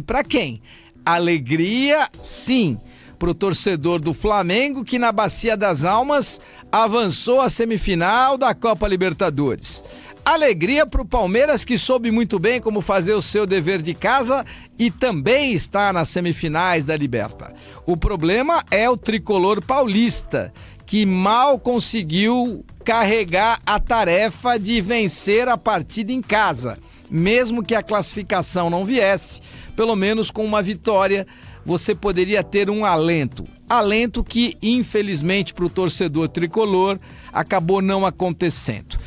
Para quem? Alegria, sim, para o torcedor do Flamengo, que na Bacia das Almas avançou à semifinal da Copa Libertadores. Alegria para o Palmeiras, que soube muito bem como fazer o seu dever de casa e também está nas semifinais da Liberta. O problema é o tricolor paulista, que mal conseguiu carregar a tarefa de vencer a partida em casa. Mesmo que a classificação não viesse, pelo menos com uma vitória, você poderia ter um alento. Alento que, infelizmente, para o torcedor tricolor, acabou não acontecendo.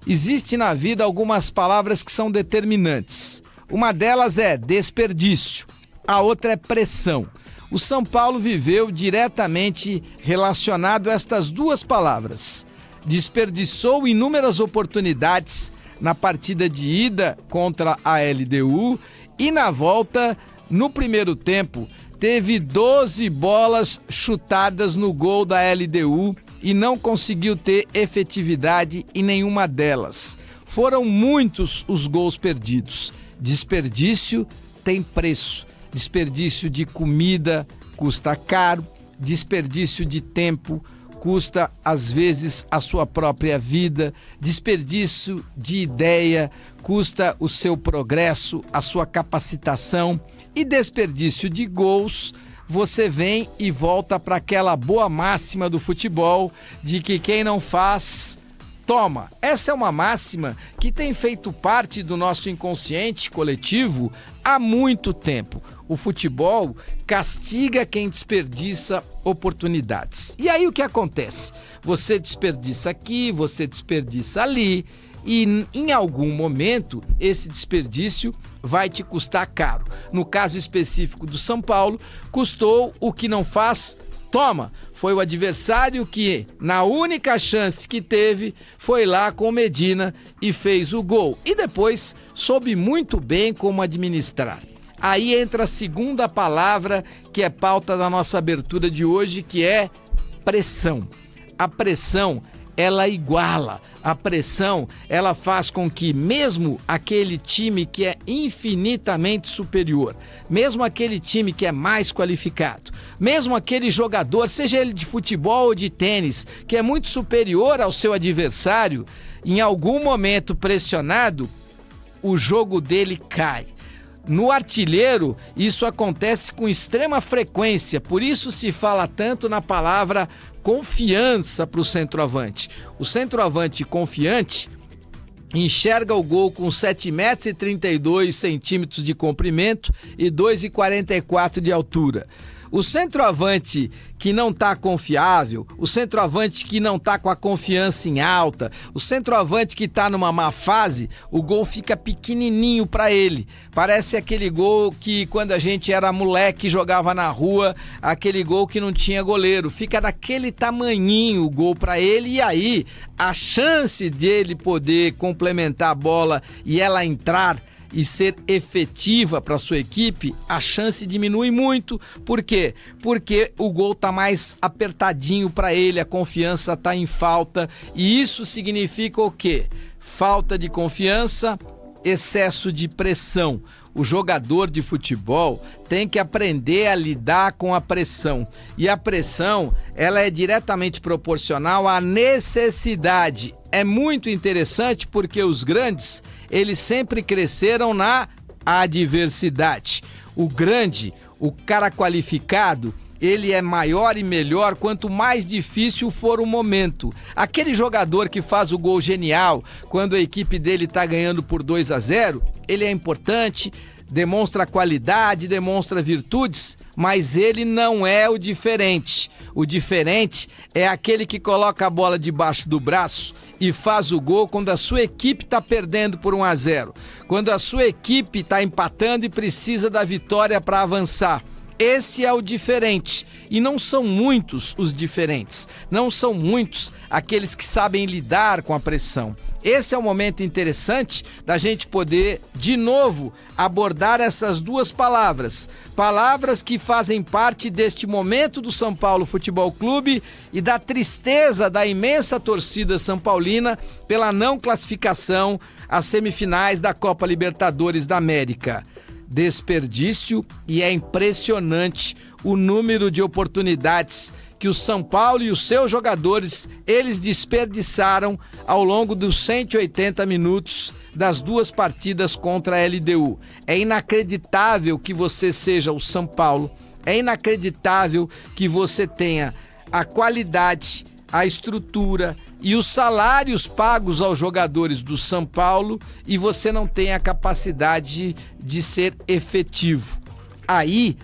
Existem na vida algumas palavras que são determinantes. Uma delas é desperdício, a outra é pressão. O São Paulo viveu diretamente relacionado a estas duas palavras. Desperdiçou inúmeras oportunidades na partida de ida contra a LDU e na volta, no primeiro tempo, teve 12 bolas chutadas no gol da LDU e não conseguiu ter efetividade em nenhuma delas. Foram muitos os gols perdidos. Desperdício tem preço. Desperdício de comida custa caro, desperdício de tempo custa, às vezes, a sua própria vida, desperdício de ideia custa o seu progresso, a sua capacitação, e desperdício de gols, você vem e volta para aquela boa máxima do futebol de que quem não faz, toma. Essa é uma máxima que tem feito parte do nosso inconsciente coletivo há muito tempo. O futebol castiga quem desperdiça oportunidades. E aí o que acontece? Você desperdiça aqui, você desperdiça ali e em algum momento esse desperdício vai te custar caro. No caso específico do São Paulo, custou o que não faz, toma. Foi o adversário que, na única chance que teve, foi lá com o Medina e fez o gol. E depois soube muito bem como administrar. Aí entra a segunda palavra que é pauta da nossa abertura de hoje, que é pressão. A pressão, ela iguala. A pressão, ela faz com que mesmo aquele time que é infinitamente superior, mesmo aquele time que é mais qualificado, mesmo aquele jogador, seja ele de futebol ou de tênis, que é muito superior ao seu adversário, em algum momento pressionado, o jogo dele cai. No artilheiro, isso acontece com extrema frequência, por isso se fala tanto na palavra confiança para o centroavante. O centroavante confiante enxerga o gol com 7,32 m de comprimento e 2,44 de altura. O centroavante que não está confiável, o centroavante que não está com a confiança em alta, o centroavante que está numa má fase, o gol fica pequenininho para ele. Parece aquele gol que quando a gente era moleque jogava na rua, aquele gol que não tinha goleiro. Fica daquele tamanhinho o gol para ele e aí a chance dele poder complementar a bola e ela entrar e ser efetiva para sua equipe, a chance diminui muito. Por quê? Porque o gol está mais apertadinho para ele, a confiança está em falta. E isso significa o quê? Falta de confiança, excesso de pressão. O jogador de futebol tem que aprender a lidar com a pressão. E a pressão, ela é diretamente proporcional à necessidade. É muito interessante porque os grandes, eles sempre cresceram na adversidade. O grande, o cara qualificado, ele é maior e melhor quanto mais difícil for o momento. Aquele jogador que faz o gol genial quando a equipe dele está ganhando por 2-0, ele é importante, demonstra qualidade, demonstra virtudes, mas ele não é o diferente. O diferente é aquele que coloca a bola debaixo do braço e faz o gol quando a sua equipe está perdendo por 1-0, quando a sua equipe está empatando e precisa da vitória para avançar. Esse é o diferente, e não são muitos os diferentes, não são muitos aqueles que sabem lidar com a pressão. Esse é o momento interessante da gente poder, de novo, abordar essas duas palavras que fazem parte deste momento do São Paulo Futebol Clube e da tristeza da imensa torcida são paulina pela não classificação às semifinais da Copa Libertadores da América. desperdício e é impressionante o número de oportunidades que o São Paulo e os seus jogadores, eles desperdiçaram ao longo dos 180 minutos das duas partidas contra a LDU. É inacreditável que você seja o São Paulo, é inacreditável que você tenha a qualidade, a estrutura e os salários pagos aos jogadores do São Paulo e você não tenha a capacidade de ser efetivo. Aí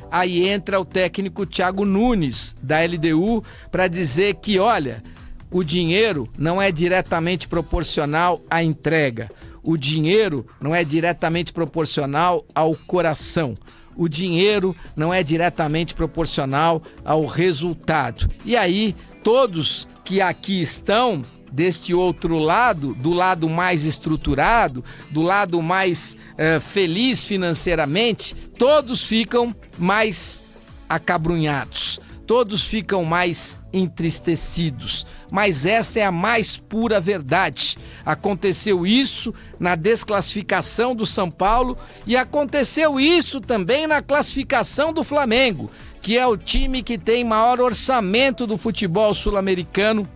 entra o técnico Thiago Nunes, da LDU, para dizer que, olha, o dinheiro não é diretamente proporcional à entrega. O dinheiro não é diretamente proporcional ao coração. O dinheiro não é diretamente proporcional ao resultado. E aí, todos que aqui estão deste outro lado, do lado mais estruturado, do lado mais feliz financeiramente, todos ficam mais acabrunhados, todos ficam mais entristecidos. Mas essa é a mais pura verdade. Aconteceu isso na desclassificação do São Paulo e aconteceu isso também na classificação do Flamengo, que é o time que tem maior orçamento do futebol sul-americano,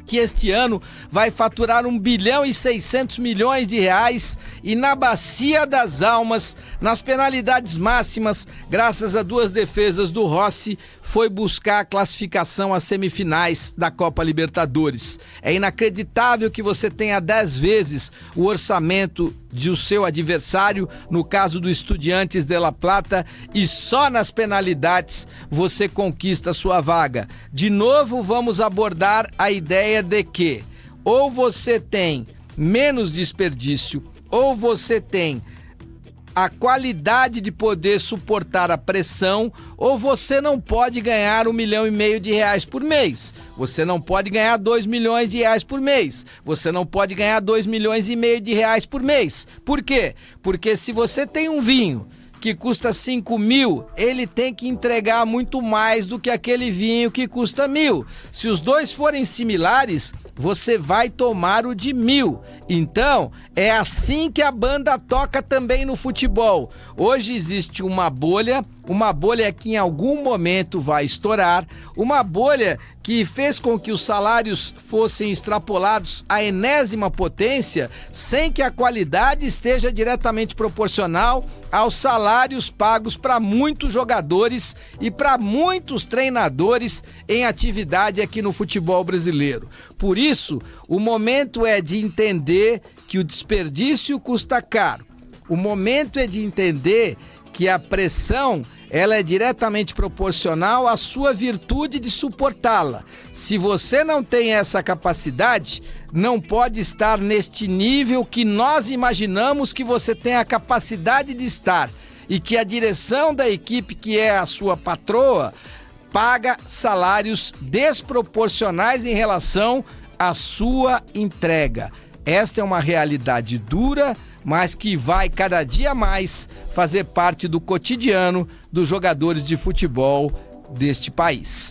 que este ano vai faturar 1 bilhão e 600 milhões de reais e na Bacia das Almas, nas penalidades máximas, graças a 2 defesas do Rossi, foi buscar a classificação às semifinais da Copa Libertadores. É inacreditável que você tenha 10 vezes o orçamento do seu adversário, no caso do Estudiantes de La Plata, e só nas penalidades você conquista a sua vaga. De novo, vamos abordar a ideia de que ou você tem menos desperdício, ou você tem a qualidade de poder suportar a pressão, ou você não pode ganhar 1,5 milhão de reais por mês. Você não pode ganhar 2 milhões de reais por mês. Você não pode ganhar 2,5 milhões de reais por mês. Por quê? Porque se você tem um vinho que custa 5 mil, ele tem que entregar muito mais do que aquele vinho que custa 1.000. Se os dois forem similares, você vai tomar o de 1.000. Então, é assim que a banda toca também no futebol. Hoje existe uma bolha que em algum momento vai estourar, uma bolha que fez com que os salários fossem extrapolados à enésima potência, sem que a qualidade esteja diretamente proporcional aos salários pagos para muitos jogadores e para muitos treinadores em atividade aqui no futebol brasileiro. Por isso, o momento é de entender que o desperdício custa caro. O momento é de entender que a pressão ela é diretamente proporcional à sua virtude de suportá-la. Se você não tem essa capacidade, não pode estar neste nível que nós imaginamos que você tem a capacidade de estar e que a direção da equipe, que é a sua patroa, paga salários desproporcionais em relação à sua entrega. Esta é uma realidade dura, mas que vai cada dia mais fazer parte do cotidiano dos jogadores de futebol deste país.